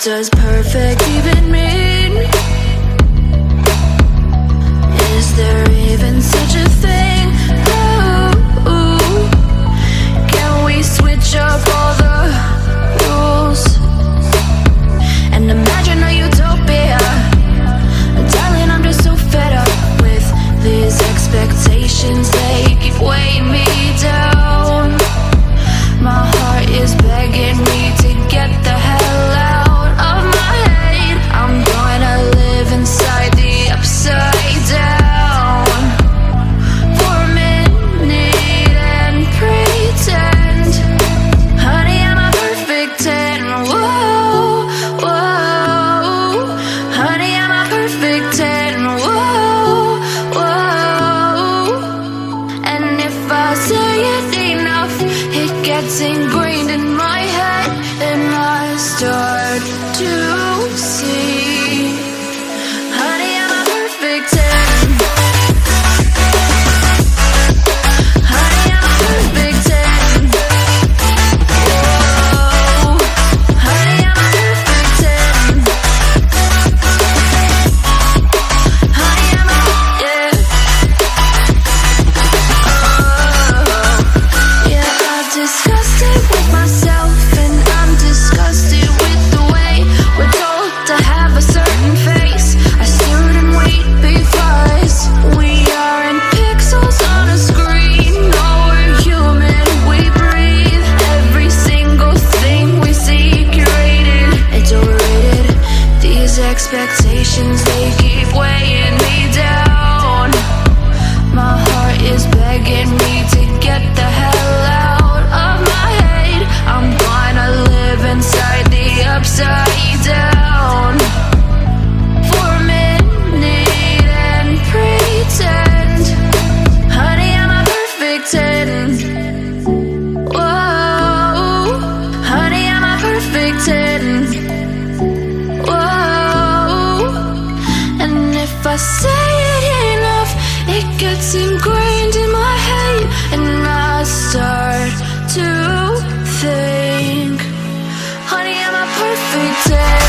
does perfect even mean? Is there even such a thing? Ooh, can we switch up all the rules and imagine a utopia? Darling, I'm just so fed up with these expectations. They keep weighing me down. My heart is begging me to get the hell out of my head. I'm gonna live inside the upside down for a minute and pretend, honey, I'm a perfect 10. Whoa, whoa, honey, I'm a perfect 10. Whoa, whoa, and if I say it enough, it gets ingrained in my head, and I start to see, honey, I'm a perfect 10. Honey, I'm a perfect 10. Whoa, honey, I'm a perfect 10. Honey, I'm a, yeah. Yeah, I've discussed it with myself, and I'm disgusted with the way we're told to have a certain face, a certain weight, because we aren't pixels on a screen. No, we're human, we breathe. Every single thing we see curated, it's overrated. These expectations, they keep weighing me down. My heart is begging me to get the hell out of my head. I'm gonna live inside the upside down for a minute and pretend, honey, I'm a perfect 10. Whoa, honey, I'm a perfect 10. Whoa, and if I say it enough, it gets ingrained in my head, and I start to think, honey, I'm a perfect 10.